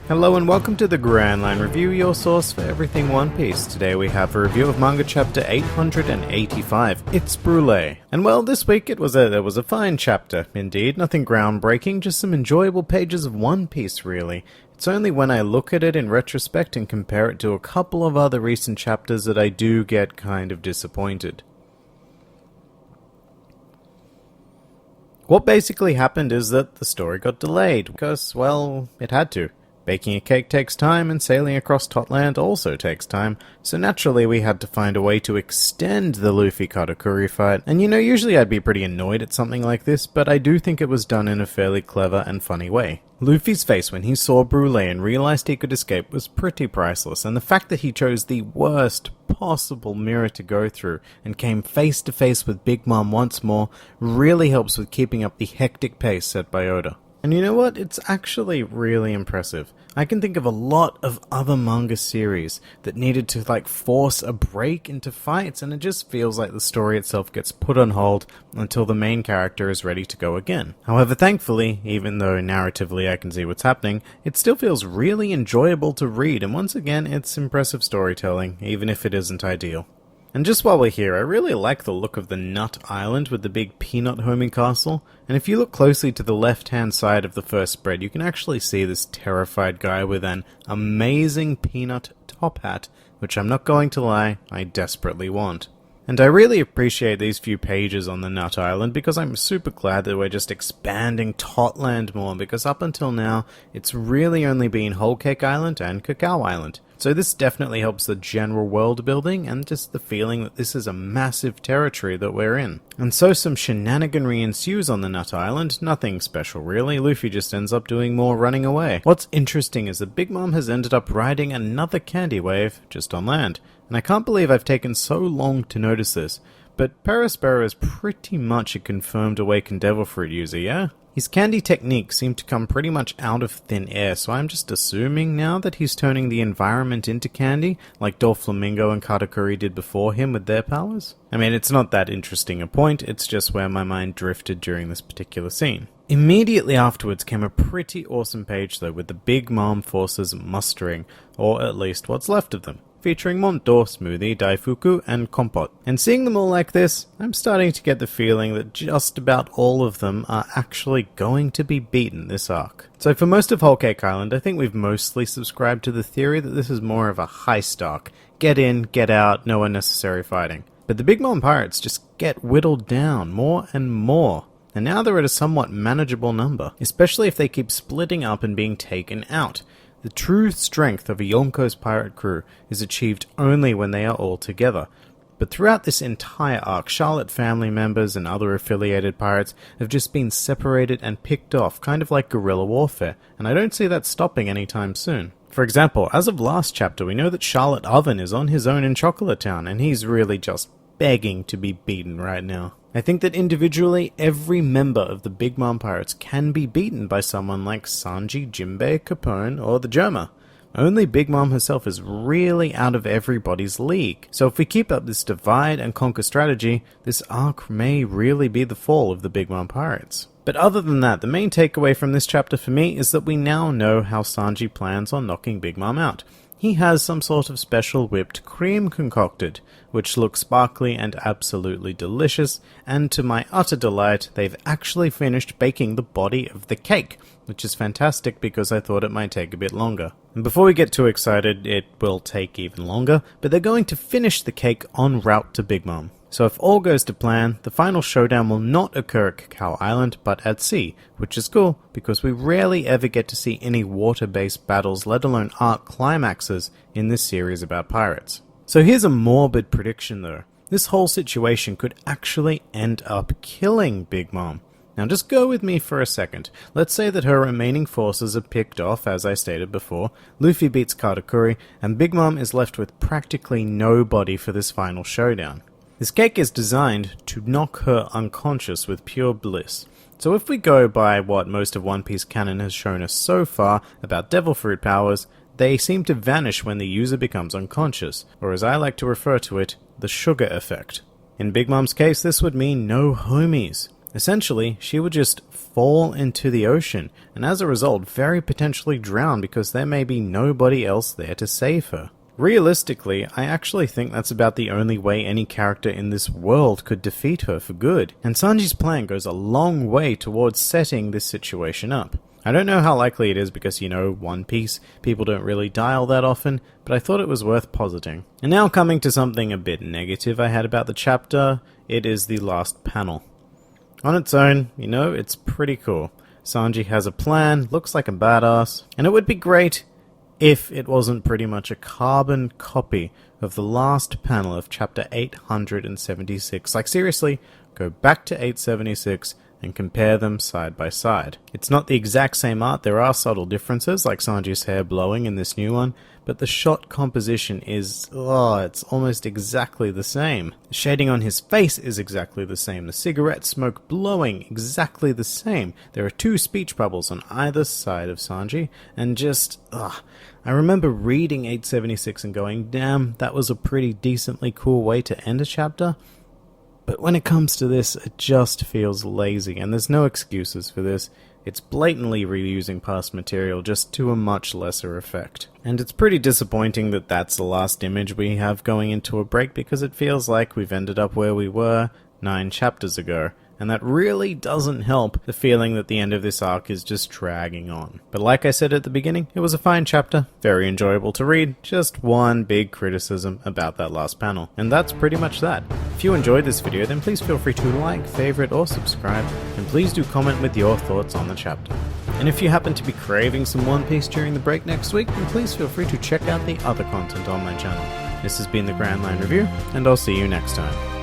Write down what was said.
Hello and welcome to the Grand Line Review, your source for everything One Piece. Today we have a review of manga chapter 885, It's Bruhlee. And well, this week it was a fine chapter, indeed, nothing groundbreaking, just some enjoyable pages of One Piece really. It's only when I look at it in retrospect and compare it to a couple of other recent chapters that I do get kind of disappointed. What basically happened is that the story got delayed, because, well, it had to. Baking a cake takes time, and sailing across Totland also takes time, so naturally we had to find a way to extend the Luffy-Katakuri fight. And usually I'd be pretty annoyed at something like this, but I do think it was done in a fairly clever and funny way. Luffy's face when he saw Bruhlee and realized he could escape was pretty priceless, and the fact that he chose the worst possible mirror to go through and came face to face with Big Mom once more really helps with keeping up the hectic pace set by Oda. And you know what? It's actually really impressive. I can think of a lot of other manga series that needed to force a break into fights, and it just feels like the story itself gets put on hold until the main character is ready to go again. However, thankfully, even though narratively I can see what's happening, it still feels really enjoyable to read, and once again, it's impressive storytelling, even if it isn't ideal. And just while we're here, I really like the look of the Nut Island with the big peanut homing castle, and if you look closely to the left-hand side of the first spread, you can actually see this terrified guy with an amazing peanut top hat, which I'm not going to lie, I desperately want. And I really appreciate these few pages on the Nut Island because I'm super glad that we're just expanding Totland more, because up until now, it's really only been Whole Cake Island and Cacao Island. So this definitely helps the general world building and just the feeling that this is a massive territory that we're in. And so some shenaniganry ensues on the Nut Island, nothing special really, Luffy just ends up doing more running away. What's interesting is that Big Mom has ended up riding another candy wave, just on land. And I can't believe I've taken so long to notice this, but Perospero is pretty much a confirmed awakened Devil Fruit user, yeah? His candy techniques seem to come pretty much out of thin air, so I'm just assuming now that he's turning the environment into candy, like Doflamingo and Katakuri did before him with their powers. I mean, it's not that interesting a point, it's just where my mind drifted during this particular scene. Immediately afterwards came a pretty awesome page though, with the Big Mom forces mustering, or at least what's left of them, featuring Mont d'Or, Smoothie, Daifuku, and Compote. And seeing them all like this, I'm starting to get the feeling that just about all of them are actually going to be beaten this arc. So for most of Whole Cake Island, I think we've mostly subscribed to the theory that this is more of a heist arc. Get in, get out, no unnecessary fighting. But the Big Mom pirates just get whittled down more and more. And now they're at a somewhat manageable number, especially if they keep splitting up and being taken out. The true strength of a Yonko's pirate crew is achieved only when they are all together. But throughout this entire arc, Charlotte family members and other affiliated pirates have just been separated and picked off, kind of like guerrilla warfare, and I don't see that stopping anytime soon. For example, as of last chapter, we know that Charlotte Oven is on his own in Chocolate Town, and he's really just begging to be beaten right now. I think that individually, every member of the Big Mom Pirates can be beaten by someone like Sanji, Jinbei, Capone, or the Germa. Only Big Mom herself is really out of everybody's league. So if we keep up this divide and conquer strategy, this arc may really be the fall of the Big Mom Pirates. But other than that, the main takeaway from this chapter for me is that we now know how Sanji plans on knocking Big Mom out. He has some sort of special whipped cream concocted, which looks sparkly and absolutely delicious, and to my utter delight, they've actually finished baking the body of the cake, which is fantastic because I thought it might take a bit longer. And before we get too excited, it will take even longer, but they're going to finish the cake en route to Big Mom. So if all goes to plan, the final showdown will not occur at Cacao Island, but at sea, which is cool, because we rarely ever get to see any water-based battles, let alone arc climaxes, in this series about pirates. So here's a morbid prediction though. This whole situation could actually end up killing Big Mom. Now just go with me for a second. Let's say that her remaining forces are picked off, as I stated before, Luffy beats Katakuri, and Big Mom is left with practically nobody for this final showdown. This cake is designed to knock her unconscious with pure bliss. So if we go by what most of One Piece canon has shown us so far about Devil Fruit powers, they seem to vanish when the user becomes unconscious, or as I like to refer to it, the sugar effect. In Big Mom's case, this would mean no homies. Essentially, she would just fall into the ocean, and as a result, very potentially drown because there may be nobody else there to save her. Realistically, I actually think that's about the only way any character in this world could defeat her for good, and Sanji's plan goes a long way towards setting this situation up. I don't know how likely it is because, One Piece, people don't really die all that often, but I thought it was worth positing. And now coming to something a bit negative I had about the chapter, it is the last panel. On its own, it's pretty cool. Sanji has a plan, looks like a badass, and it would be great if it wasn't pretty much a carbon copy of the last panel of chapter 876. Like seriously, go back to 876 and compare them side by side. It's not the exact same art, there are subtle differences, like Sanji's hair blowing in this new one, but the shot composition is, it's almost exactly the same. The shading on his face is exactly the same, the cigarette smoke blowing exactly the same. There are 2 speech bubbles on either side of Sanji, and just, I remember reading 876 and going, damn, that was a pretty decently cool way to end a chapter. But when it comes to this, it just feels lazy, and there's no excuses for this. It's blatantly reusing past material, just to a much lesser effect. And it's pretty disappointing that that's the last image we have going into a break, because it feels like we've ended up where we were 9 chapters ago. And that really doesn't help the feeling that the end of this arc is just dragging on. But like I said at the beginning, it was a fine chapter, very enjoyable to read, just one big criticism about that last panel. And that's pretty much that. If you enjoyed this video, then please feel free to like, favorite, or subscribe, and please do comment with your thoughts on the chapter. And if you happen to be craving some One Piece during the break next week, then please feel free to check out the other content on my channel. This has been the Grand Line Review, and I'll see you next time.